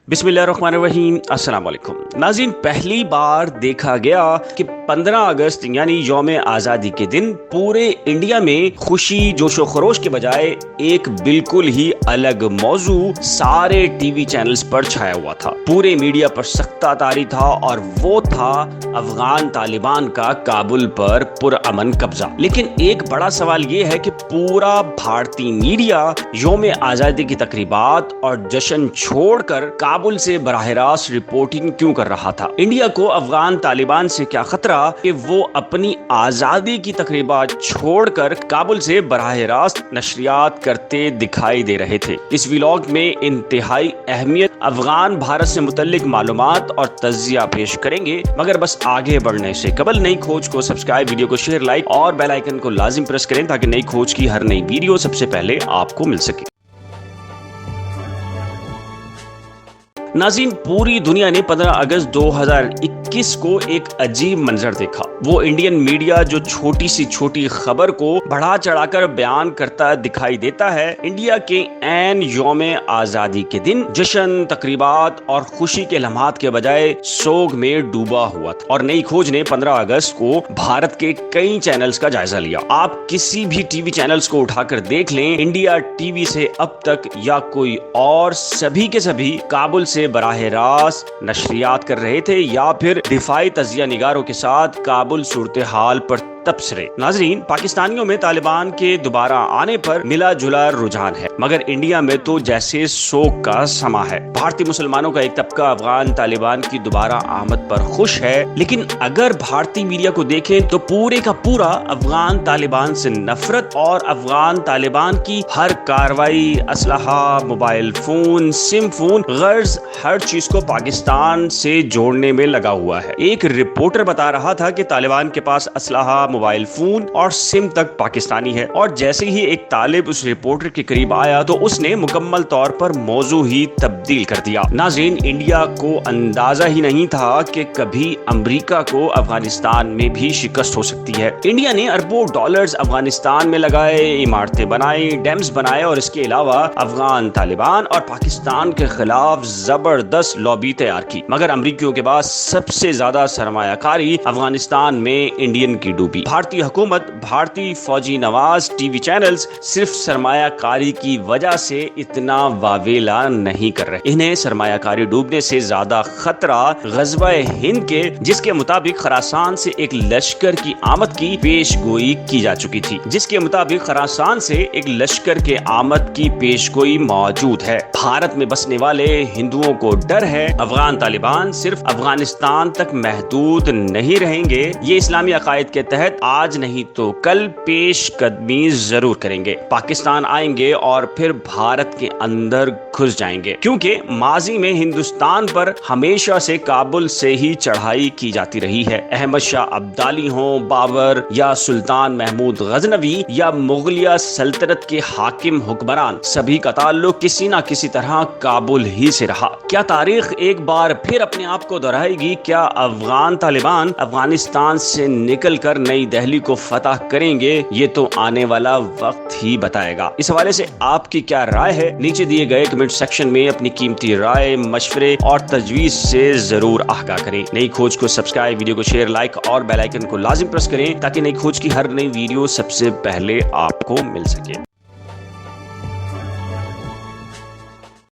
बिस्मिल्लाहिर्रहमानिर्रहीम, अस्सलाम वालेकुम। नाज़रीन, पहली बार देखा गया कि 15 अगस्त यानी यौम आज़ादी के दिन पूरे इंडिया में खुशी जोशो खरोश के बजाय एक बिल्कुल ही अलग मौजू सारे टीवी चैनल्स पर छाया हुआ था। पूरे मीडिया पर सख्ता तारी था और वो था अफगान तालिबान का काबुल पर पुरअमन कब्जा। लेकिन एक बड़ा सवाल ये है कि पूरा भारतीय मीडिया यौम आज़ादी की तकरीबात और जश्न छोड़कर काबुल से बराह रास्त रिपोर्टिंग क्यों कर रहा था? इंडिया को अफगान तालिबान से क्या खतरा कि वो अपनी आजादी की तकरीबात छोड़कर काबुल से बराह रास्त नशरियात करते दिखाई दे रहे थे। इस व्लॉग में इंतहाई अहमियत अफगान भारत से मुतल्लिक मालूमात और तज्जिया पेश करेंगे। मगर बस आगे बढ़ने से कबल नई खोज को सब्सक्राइब, वीडियो को शेयर, लाइक और बेल आइकन को लाजिम प्रेस करें ताकि नई खोज की हर नई वीडियो सबसे पहले आपको मिल सके। नाज़रीन, पूरी दुनिया ने 15 अगस्त 2021 को एक अजीब मंजर देखा। वो इंडियन मीडिया जो छोटी सी छोटी खबर को बढ़ा चढ़ाकर बयान करता दिखाई देता है, इंडिया के ऐन यौम आजादी के दिन जश्न, तकरीबात और खुशी के लम्हात के बजाय सोग में डूबा हुआ था। और नई खोज ने 15 अगस्त को भारत के कई चैनल्स का जायजा लिया। आप किसी भी टीवी चैनल्स को उठाकर देख लें, इंडिया टीवी से अब तक या कोई और सभी के सभी काबुल से बराह रास्त नशरियात कर रहे थे या फिर दिफाई तजिया निगारों के साथ काबुल सूरत हाल पर तबसरे। नाजरीन, पाकिस्तानियों में तालिबान के दोबारा आने पर मिला जुला रुझान है, मगर इंडिया में तो जैसे शोक का समा है। भारतीय मुसलमानों का एक तबका अफगान तालिबान की दोबारा आमद पर खुश है, लेकिन अगर भारतीय मीडिया को देखें तो पूरे का पूरा अफगान तालिबान से नफरत और अफगान तालिबान की हर कार्रवाई, असलहा, मोबाइल फोन, सिम फोन, गर्ज हर चीज को पाकिस्तान से जोड़ने में लगा हुआ है। एक रिपोर्टर बता रहा था कि तालिबान के पास असलहा, मोबाइल फोन और सिम तक पाकिस्तानी है, और जैसे ही एक तालिब उस रिपोर्टर के करीब आया तो उसने मुकम्मल तौर पर मौजू ही तब्दील कर दिया। नाज़रीन, इंडिया को अंदाजा ही नहीं था कि कभी अमेरिका को अफगानिस्तान में भी शिकस्त हो सकती है। इंडिया ने अरबों डॉलर्स अफगानिस्तान में लगाए, इमारतें बनाई, डैम्स बनाए और इसके अलावा अफगान तालिबान और पाकिस्तान के खिलाफ जबरदस्त लॉबी तैयार की। मगर अमेरिकियों के पास सबसे ज्यादा सरमायाकारी अफगानिस्तान में इंडियन की डूबी। भारतीय हुकूमत, भारतीय फौजी नवाज टीवी चैनल्स सिर्फ सरमायाकारी की वजह से इतना वावेला नहीं कर रहे। इन्हें सरमायाकारी डूबने से ज्यादा खतरा ग़ज़वा हिंद के, जिसके मुताबिक खरासान से एक लश्कर की आमद की पेशगोई की जा चुकी थी। जिसके मुताबिक खरासान से एक लश्कर के आमद की पेशगोई मौजूद है। भारत में बसने वाले हिंदुओं को डर है अफगान तालिबान सिर्फ अफगानिस्तान तक महदूद नहीं रहेंगे। ये इस्लामी अकायद के तहत आज नहीं तो कल पेश कदमी जरूर करेंगे, पाकिस्तान आएंगे और फिर भारत के अंदर घुस जाएंगे। क्योंकि माजी में हिंदुस्तान पर हमेशा से काबुल से ही चढ़ाई की जाती रही है। अहमद शाह अब्दाली हो, बाबर या सुल्तान महमूद गजनवी या मुगलिया सल्तनत के हाकिम हुक्मरान, सभी का ताल्लुक किसी न किसी तरह काबुल ही से रहा। क्या तारीख एक बार फिर अपने आप को दोहराएगी? क्या अफगान तालिबान अफगानिस्तान से निकल कर नई दिल्ली को फतह करेंगे? ये तो आने वाला वक्त ही बताएगा। इस हवाले से आपकी क्या राय है? नीचे दिए गए कमेंट सेक्शन में अपनी कीमती राय, मशवरे और तजवीज से जरूर आगाह करें। नई खोज को सब्सक्राइब, वीडियो को शेयर, लाइक और बेल आइकन को लाजिम प्रेस करें ताकि नई खोज की हर नई वीडियो सबसे पहले आपको मिल सके।